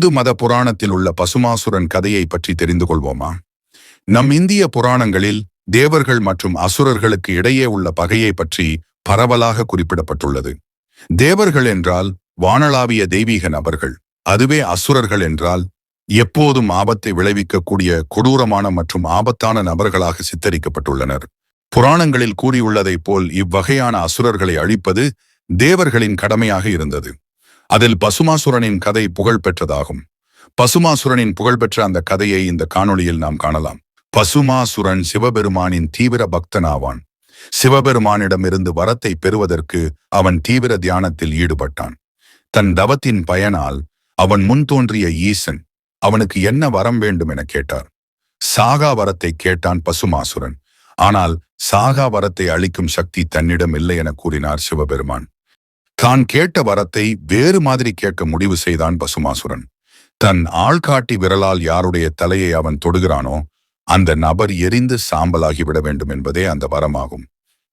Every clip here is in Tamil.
இந்து மத புராணத்தில் உள்ள பசுமாசுரன் கதையை பற்றி தெரிந்து கொள்வோமா? நம் இந்திய புராணங்களில் தேவர்கள் மற்றும் அசுரர்களுக்கு இடையே உள்ள பகையை பற்றி பரவலாக குறிப்பிடப்பட்டுள்ளது. தேவர்கள் என்றால் வானளாவிய தெய்வீக நபர்கள், அதுவே அசுரர்கள் என்றால் எப்போதும் ஆபத்தை விளைவிக்கக்கூடிய கொடூரமான மற்றும் ஆபத்தான நபர்களாக சித்தரிக்கப்பட்டுள்ளனர். புராணங்களில் கூறியுள்ளதைப் போல் இவ்வகையான அசுரர்களை அழிப்பது தேவர்களின் கடமையாக இருந்தது. அதில் பசுமாசுரனின் கதை புகழ்பெற்றதாகும். பசுமாசுரனின் புகழ்பெற்ற அந்த கதையை இந்த காணொளியில் நாம் காணலாம். பசுமாசுரன் சிவபெருமானின் தீவிர பக்தனாவான். சிவபெருமானிடமிருந்து வரத்தை பெறுவதற்கு அவன் தீவிர தியானத்தில் ஈடுபட்டான். தன் தவத்தின் பயனால் அவன் முன் தோன்றிய ஈசன் அவனுக்கு என்ன வரம் வேண்டும் என கேட்டார். சாகா வரத்தை கேட்டான் பசுமாசுரன். ஆனால் சாகா வரத்தை அளிக்கும் சக்தி தன்னிடம் இல்லை என கூறினார் சிவபெருமான். தான் கேட்ட வரத்தை வேறு மாதிரி கேட்க முடிவு செய்தான் பசுமாசுரன். தன் ஆள்காட்டி விரலால் யாருடைய தலையை அவன் தொடுகிறானோ அந்த நபர் எரிந்து சாம்பலாகிவிட வேண்டும் என்பதே அந்த வரமாகும்.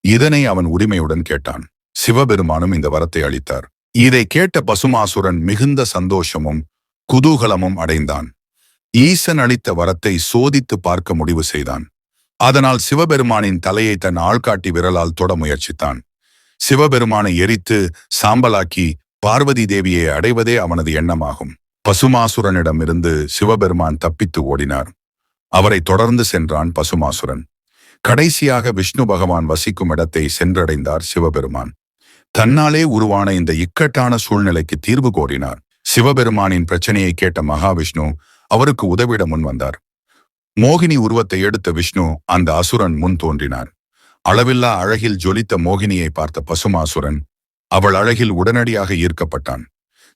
இதனை அவன் உரிமையுடன் கேட்டான். சிவபெருமானும் இந்த வரத்தை அளித்தார். இதை கேட்ட பசுமாசுரன் மிகுந்த சந்தோஷமும் குதூகலமும் அடைந்தான். ஈசன் அளித்த வரத்தை சோதித்து பார்க்க முடிவு செய்தான். அதனால் சிவபெருமானின் தலையை தன் ஆள்காட்டி விரலால் தொட முயற்சித்தான். சிவபெருமானை எரித்து சாம்பலாக்கி பார்வதி தேவியை அடைவதே அவனது எண்ணமாகும். பசுமாசுரனிடமிருந்து சிவபெருமான் தப்பித்து ஓடினார். அவரை தொடர்ந்து சென்றான் பசுமாசுரன். கடைசியாக விஷ்ணு பகவான் வசிக்கும் இடத்தை சென்றடைந்தார் சிவபெருமான். தன்னாலே உருவான இந்த இக்கட்டான சூழ்நிலைக்கு தீர்வு கோரினார். சிவபெருமானின் பிரச்சனையை கேட்ட மகாவிஷ்ணு அவருக்கு உதவிட முன் வந்தார். மோகினி உருவத்தை எடுத்த விஷ்ணு அந்த அசுரன் முன் தோன்றினார். அளவில்லா அழகில் ஜொலித்த மோகினியை பார்த்த பசுமாசுரன் அவள் அழகில் உடனடியாக ஈர்க்கப்பட்டான்.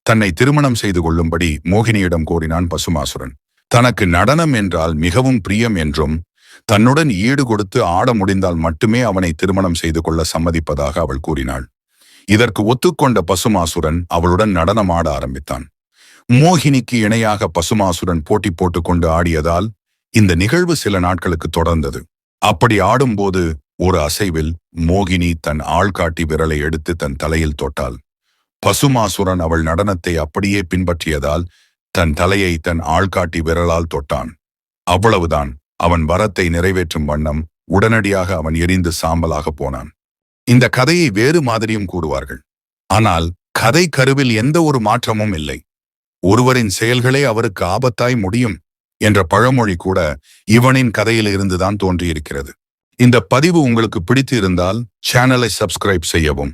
தன்னை திருமணம் செய்து கொள்ளும்படி மோகினியிடம் கோரினான் பசுமாசுரன். தனக்கு நடனம் என்றால் மிகவும் பிரியம் என்றும் தன்னுடன் ஈடு கொடுத்து ஆட முடிந்தால் மட்டுமே அவனை திருமணம் செய்து கொள்ள சம்மதிப்பதாக அவள் கூறினாள். இதற்கு ஒத்துக்கொண்ட பசுமாசுரன் அவளுடன் நடனம் ஆட ஆரம்பித்தான். மோகினிக்கு இணையாக பசுமாசுரன் போட்டி போட்டுக்கொண்டு ஆடியதால் இந்த நிகழ்வு சில நாட்களுக்கு தொடர்ந்தது. அப்படி ஆடும்போது ஒரு அசைவில் மோகினி தன் ஆள்காட்டி விரலை எடுத்து தன் தலையில் தொட்டாள். பசுமாசுரன் அவள் நடனத்தை அப்படியே பின்பற்றியதால் தன் தலையை தன் ஆள்காட்டி விரலால் தொட்டான். அவ்வளவுதான். அவன் வரத்தை நிறைவேற்றும் வண்ணம் உடனடியாக அவன் எரிந்து சாம்பலாக போனான். இந்த கதையை வேறு மாதிரியும் கூறுவார்கள். ஆனால் கதை கருவில் எந்த ஒரு மாற்றமும் இல்லை. ஒருவரின் செயல்களே அவருக்கு ஆபத்தாய் முடியும் என்ற பழமொழி கூட இவனின் கதையில் இருந்துதான் தோன்றியிருக்கிறது. இந்த பதிவு உங்களுக்கு பிடித்து இருந்தால் சேனலை சப்ஸ்கிரைப் செய்யவும்.